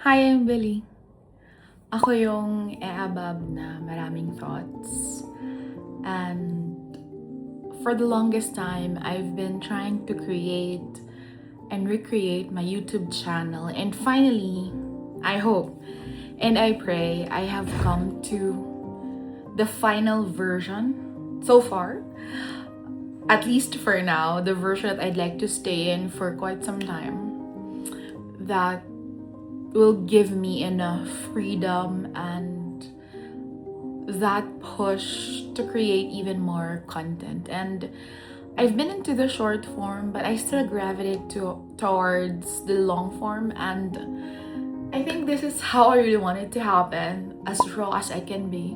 Hi, I'm Billy. Ako yung eabab na maraming thoughts. And for the longest time, I've been trying to create and recreate my YouTube channel. And finally, I hope and I pray I have come to the final version so far. At least for now, the version that I'd like to stay in for quite some time. That will give me enough freedom and that push to create even more content. And I've been into the short form, but I still gravitate towards the long form, and I think this is how I really want it to happen, as raw as I can be,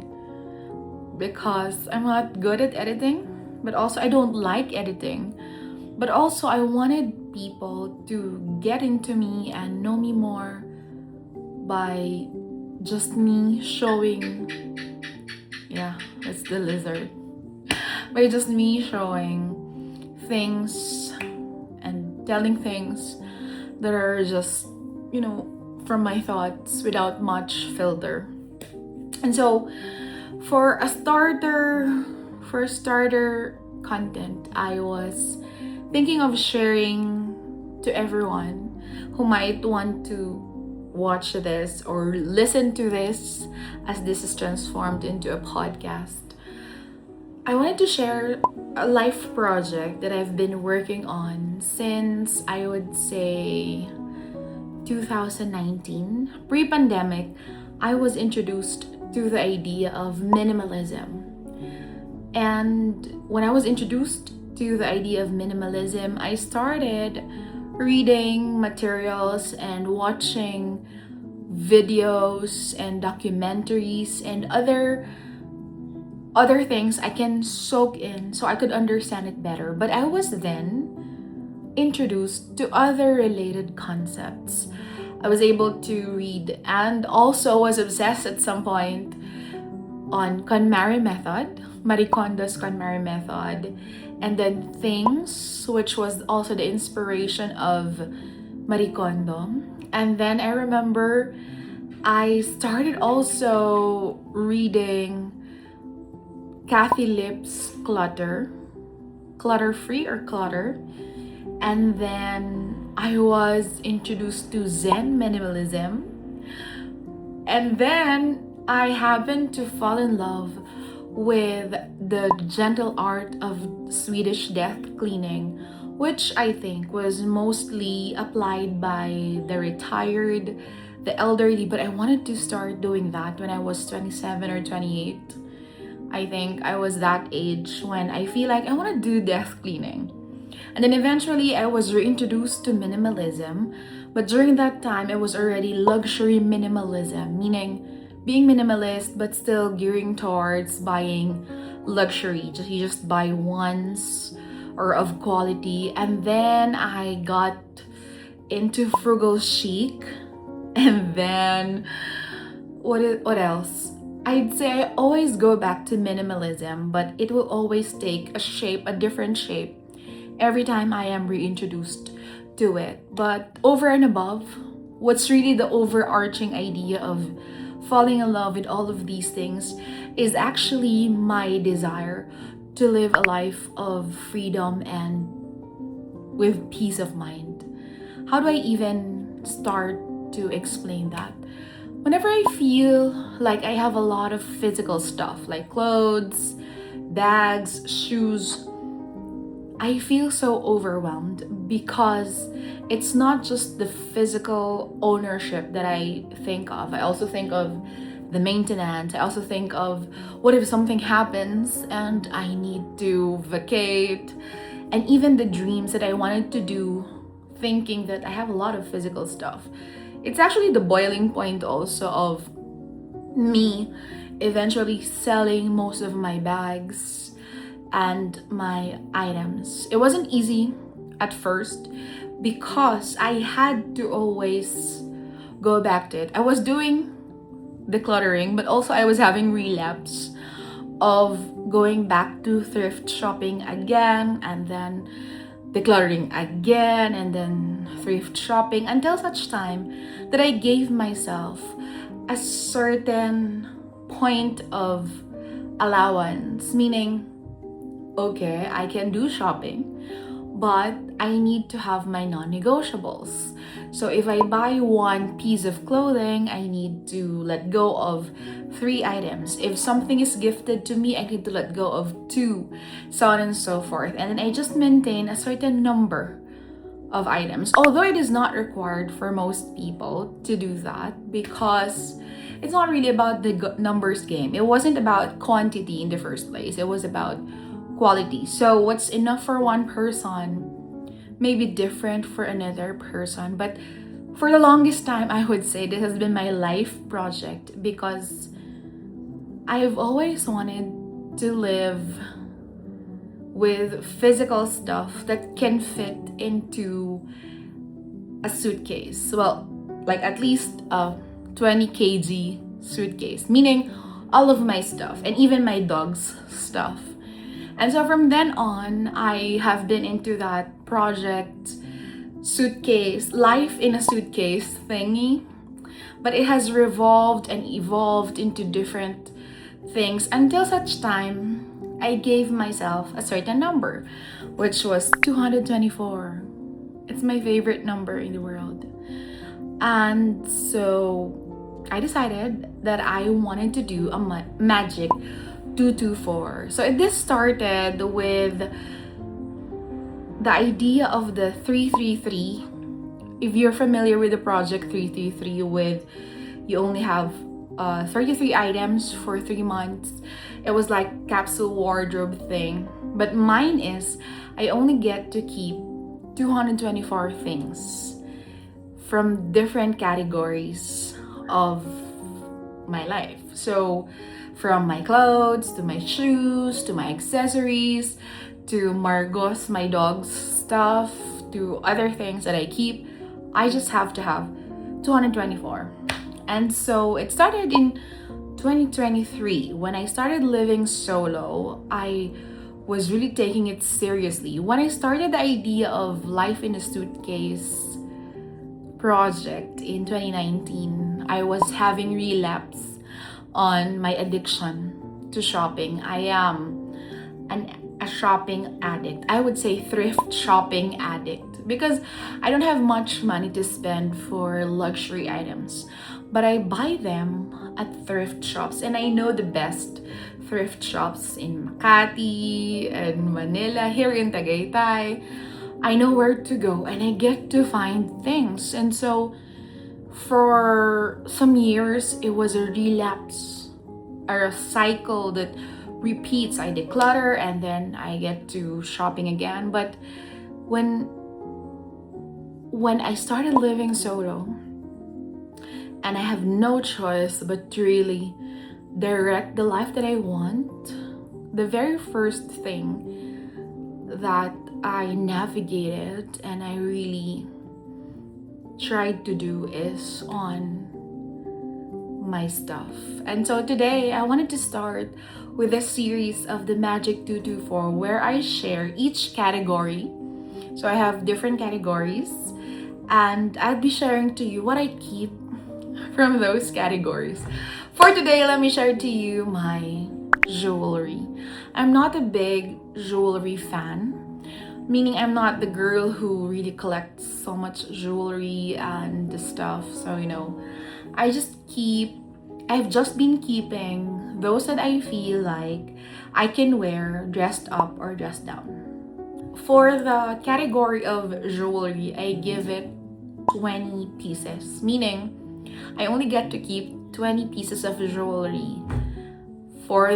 because I'm not good at editing, but also I don't like editing. But also I wanted people to get into me and know me more by just me showing, yeah, it's the lizard, by just me showing things and telling things that are just, from my thoughts without much filter. And so for starter content, I was thinking of sharing to everyone who might want to watch this or listen to this as this is transformed into a podcast. I wanted to share a life project that I've been working on since, I would say, 2019. Pre-pandemic, I was introduced to the idea of minimalism. And when I was introduced to the idea of minimalism, I started reading materials and watching videos and documentaries and other things I can soak in so I could understand it better. But I was then introduced to other related concepts. I was able to read and also was obsessed at some point on KonMari method, Marie Kondo's KonMari method, and then Things, which was also the inspiration of Marie Kondo. And then I remember I started also reading Kathy Lip's Clutter Free or Clutter. And then I was introduced to Zen minimalism. And then I happened to fall in love with the gentle art of Swedish death cleaning, which I think was mostly applied by the retired, the elderly, but I wanted to start doing that when I was 27 or 28. I think I was that age when I feel like I want to do death cleaning. And then eventually I was reintroduced to minimalism, but during that time it was already luxury minimalism, meaning being minimalist but still gearing towards buying luxury. You just buy once or of quality. And then I got into frugal chic. And then what else? I'd say I always go back to minimalism, but it will always take a different shape, every time I am reintroduced to it. But over and above, what's really the overarching idea of falling in love with all of these things is actually my desire to live a life of freedom and with peace of mind. How do I even start to explain that? Whenever I feel like I have a lot of physical stuff like clothes, bags, shoes, I feel so overwhelmed because it's not just the physical ownership that I think of. I also think of the maintenance. I also think of what if something happens and I need to vacate, and even the dreams that I wanted to do, thinking that I have a lot of physical stuff. It's actually the boiling point also of me eventually selling most of my bags and my items. It wasn't easy at first because I had to always go back to it. I was doing decluttering, but also I was having relapse of going back to thrift shopping again, and then decluttering again, and then thrift shopping, until such time that I gave myself a certain point of allowance, meaning, okay, I can do shopping, but I need to have my non-negotiables. So if I buy one piece of clothing, I need to let go of 3 items. If something is gifted to me, I need to let go of 2, so on and so forth. And then I just maintain a certain number of items, although it is not required for most people to do that, because it's not really about the numbers game. It wasn't about quantity in the first place. It was about quality. So what's enough for one person may be different for another person. But for the longest time, I would say this has been my life project, because I've always wanted to live with physical stuff that can fit into a suitcase. Well, like at least a 20 kg suitcase, meaning all of my stuff and even my dog's stuff. And so from then on, I have been into that project suitcase, life in a suitcase thingy. But it has revolved and evolved into different things until such time I gave myself a certain number, which was 224. It's my favorite number in the world. And so I decided that I wanted to do a magic 224. So this started with the idea of the 333. If you're familiar with the project 333, with you only have 33 items for 3 months. It was like capsule wardrobe thing. But mine is I only get to keep 224 things from different categories of my life. So from my clothes, to my shoes, to my accessories, to Margos, my dog's stuff, to other things that I keep, I just have to have 224. And so it started in 2023. When I started living solo, I was really taking it seriously. When I started the idea of Life in a Suitcase project in 2019, I was having relapse on my addiction to shopping. I am a shopping addict. I would say thrift shopping addict, because I don't have much money to spend for luxury items, but I buy them at thrift shops, and I know the best thrift shops in Makati and Manila, here in Tagaytay. I know where to go and I get to find things. And so for some years, it was a relapse or a cycle that repeats. I declutter and then I get to shopping again. But when I started living solo and I have no choice but to really direct the life that I want, the very first thing that I navigated and I really tried to do is on my stuff. And so today I wanted to start with a series of the Magic 224 where I share each category. So I have different categories and I'll be sharing to you what I keep from those categories. For today, let me share to you my jewelry. I'm not a big jewelry fan, meaning I'm not the girl who really collects so much jewelry and stuff. So, I've just been keeping those that I feel like I can wear dressed up or dressed down. For the category of jewelry, I give it 20 pieces, meaning I only get to keep 20 pieces of jewelry for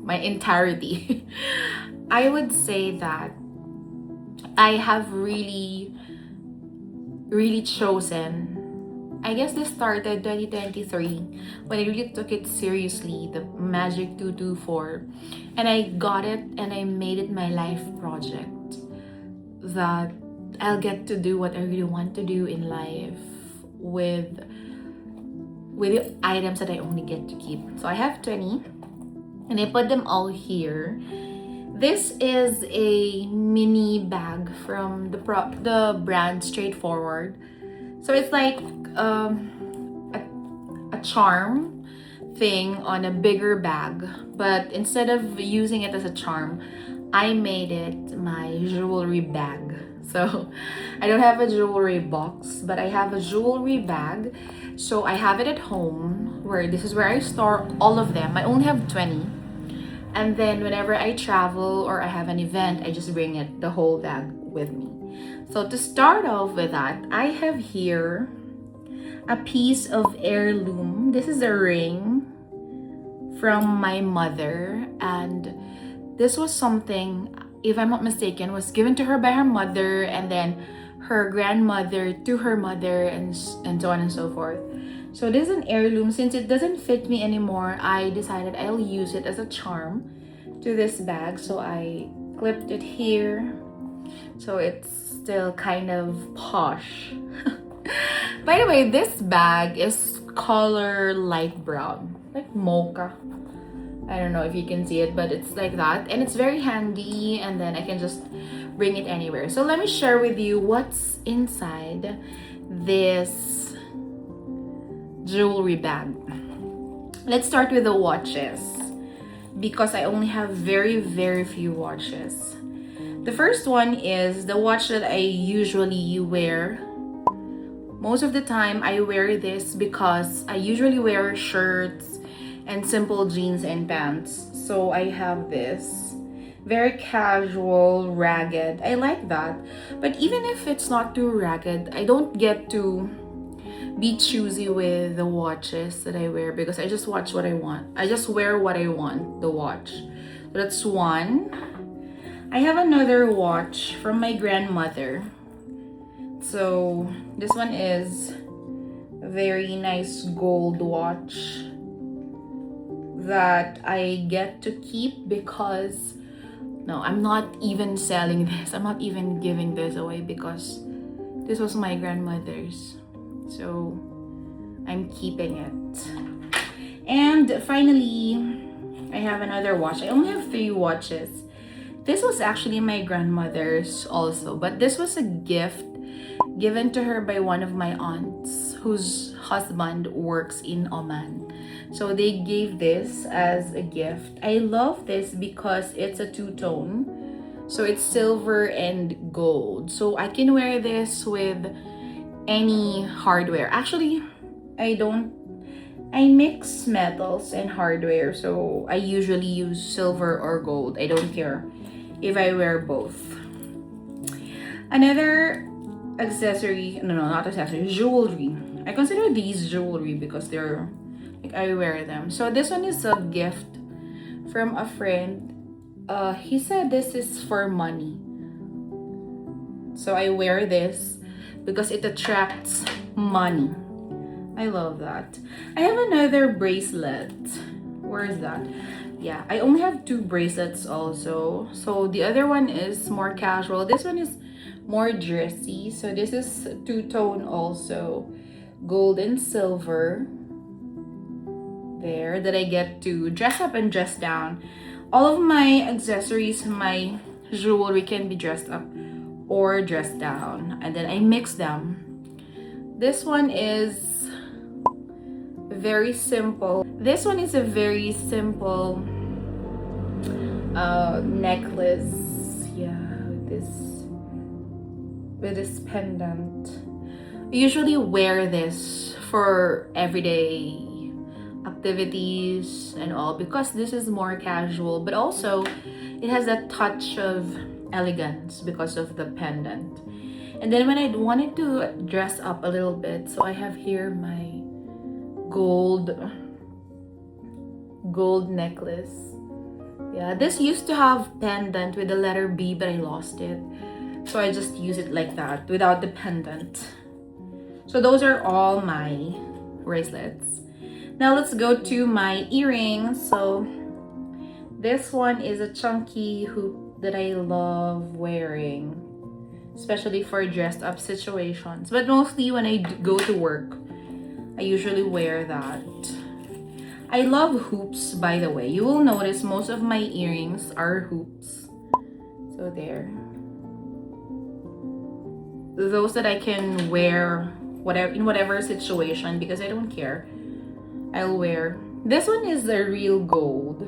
my entirety. I would say that I have really chosen, I guess this started 2023 when I really took it seriously, the Magic 224, and I got it and I made it my life project, that I'll get to do what I really want to do in life with the items that I only get to keep. So I have 20 and I put them all here. This is a mini bag from the brand Straightforward. So it's like a charm thing on a bigger bag, but instead of using it as a charm, I made it my jewelry bag. So I don't have a jewelry box, but I have a jewelry bag. So I have it at home, where this is where I store all of them. I only have 20. And then whenever I travel or I have an event, I just bring it, the whole bag, with me. So to start off with that, I have here a piece of heirloom. This is a ring from my mother, and this was something, if I'm not mistaken, was given to her by her mother, and then her grandmother to her mother, and so on and so forth. So this is an heirloom. Since it doesn't fit me anymore, I decided I'll use it as a charm to this bag. So I clipped it here, so it's still kind of posh. By the way, this bag is color light brown, like mocha. I don't know if you can see it, but it's like that, and it's very handy, and then I can just bring it anywhere. So let me share with you what's inside this jewelry bag. Let's start with the watches, because I only have very few watches. The first one is the watch that I usually wear. Most of the time I wear this because I usually wear shirts and simple jeans and pants. So I have this very casual, ragged. I like that. But even if it's not too ragged, I don't get to be choosy with the watches that I wear, because I just watch what I want. I just wear what I want, the watch. So that's one. I have another watch from my grandmother. So this one is a very nice gold watch that I get to keep, because no, I'm not even selling this. I'm not even giving this away, because this was my grandmother's. So I'm keeping it. And finally, I have another watch. I only have 3 watches. This was actually my grandmother's also, but this was a gift given to her by one of my aunts whose husband works in Oman. So they gave this as a gift. I love this because it's a two-tone. So it's silver and gold. So I can wear this with any hardware. Actually, I mix metals and hardware, so I usually use silver or gold. I don't care if I wear both. Another accessory, no, not accessory, jewelry. I consider these jewelry because they're like, I wear them. So this one is a gift from a friend. He said this is for money. So I wear this because it attracts money. I love that. I have another bracelet. Where is that? Yeah, I only have 2 bracelets also. So the other one is more casual. This one is more dressy. So this is two-tone also. Gold and silver. There, that I get to dress up and dress down. All of my accessories, my jewelry can be dressed up or dressed down. And then I mix them. This one is very simple. This one is a very simple necklace. Yeah, with this pendant. I usually wear this for everyday activities and all, because this is more casual, but also it has that touch of elegance because of the pendant. And then when I wanted to dress up a little bit, so I have here my gold necklace. Yeah, this used to have pendant with the letter B, but I lost it, so I just use it like that without the pendant. So those are all my bracelets. Now let's go to my earrings. So this one is a chunky hoop that I love wearing, especially for dressed up situations, but mostly when I go to work, I usually wear that. I love hoops, by the way. You will notice most of my earrings are hoops. So there. Those that I can wear whatever in whatever situation, because I don't care. I'll wear. This one is the real gold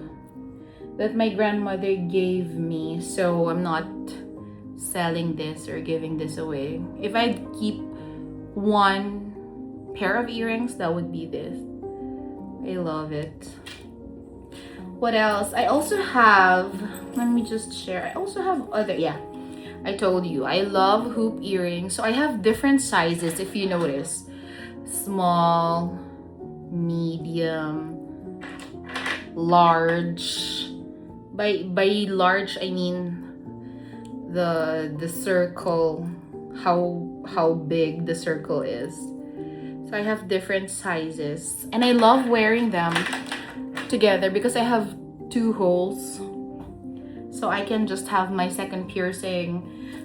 that my grandmother gave me, so I'm not selling this or giving this away. If I keep one pair of earrings, that would be this. I love it. What else? I also have, let me just share. I also have other, yeah, I told you I love hoop earrings. So I have different sizes, if you notice. Small, medium, large. By large I mean the circle, how big the circle is. So I have different sizes, and I love wearing them together because I have 2 holes, so I can just have my second piercing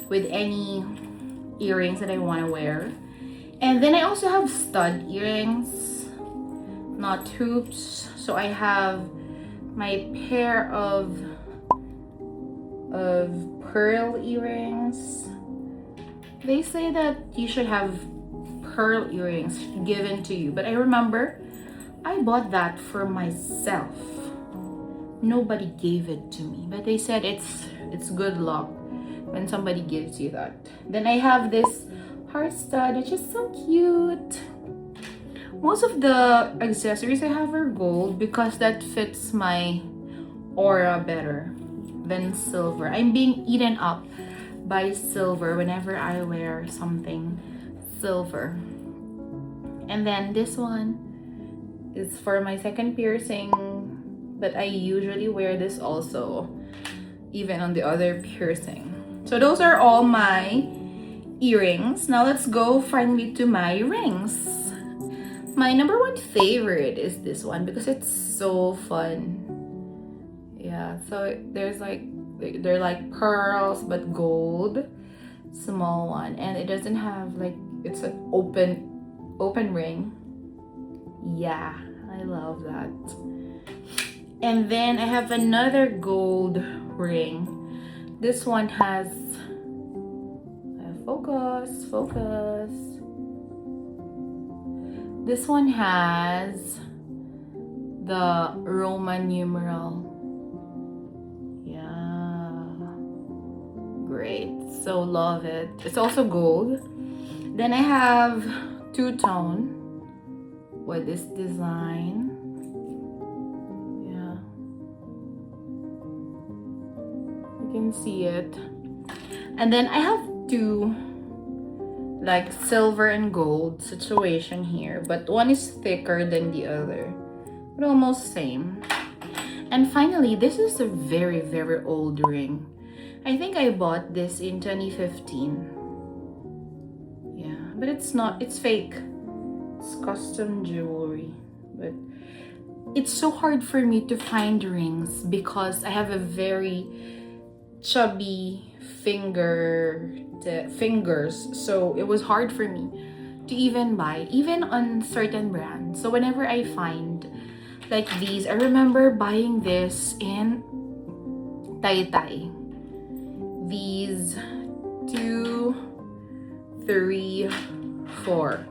with any earrings that I want to wear. And then I also have stud earrings, not hoops. So I have my pair of pearl earrings. They say that you should have pearl earrings given to you, but I remember I bought that for myself. Nobody gave it to me, but they said it's good luck when somebody gives you that. Then I have this heart stud, which is so cute. Most of the accessories I have are gold because that fits my aura better than silver. I'm being eaten up by silver whenever I wear something silver. And then this one is for my second piercing, but I usually wear this also even on the other piercing. So those are all my earrings. Now let's go finally to my rings. My number 1 favorite is this one because it's so fun. Yeah, so there's they're like pearls but gold, small one, and it doesn't have it's an open ring. Yeah, I love that. And then I have another gold ring. This one has focus. This one has the Roman numeral. Yeah, great, so love it. It's also gold. Then I have two-tone with this design. Yeah, you can see it. And then I have 2 silver and gold situation here, but one is thicker than the other, but almost same. And finally, this is a very, very old ring. I think I bought this in 2015. Yeah, but it's fake. It's custom jewelry, but it's so hard for me to find rings because I have a very chubby fingers, so it was hard for me to even buy, even on certain brands. So whenever I find like these, I remember buying this in Taytay. These 2, 3, 4.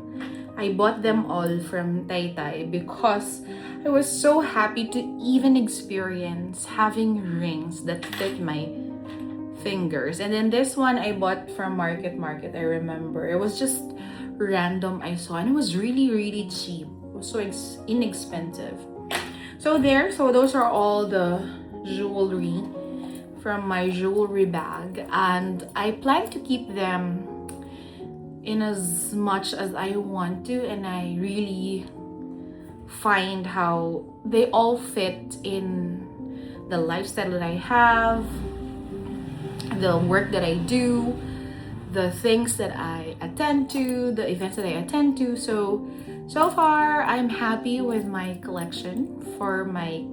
I bought them all from Taytay because I was so happy to even experience having rings that fit my fingers. And then this one I bought from Market. I remember it was just random, I saw, and it was really, really cheap. It was so inexpensive. So those are all the jewelry from my jewelry bag, and I plan to keep them in as much as I want to, and I really find how they all fit in the lifestyle that I have, the work that I do, the things that I attend to, the events that I attend to. So far I'm happy with my collection for my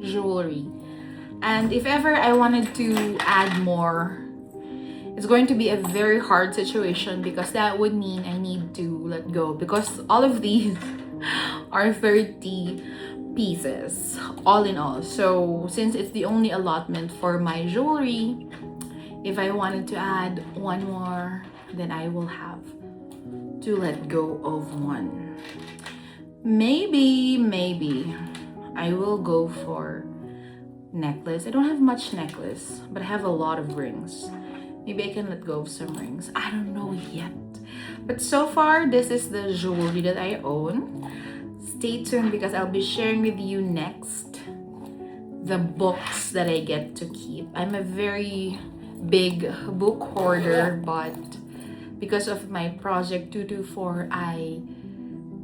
jewelry. And if ever I wanted to add more, it's going to be a very hard situation because that would mean I need to let go, because all of these are 30 pieces all in all. So since it's the only allotment for my jewelry, if I wanted to add one more, then I will have to let go of one. Maybe I will go for necklace. I don't have much necklace, but I have a lot of rings. Maybe I can let go of some rings. I don't know yet. But so far, this is the jewelry that I own. Stay tuned because I'll be sharing with you next the books that I get to keep. I'm a very big book hoarder, but because of my project 224, I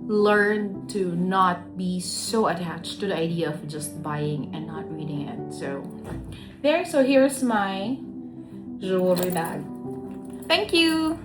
learned to not be so attached to the idea of just buying and not reading it. So here's my jewelry bag. Thank you.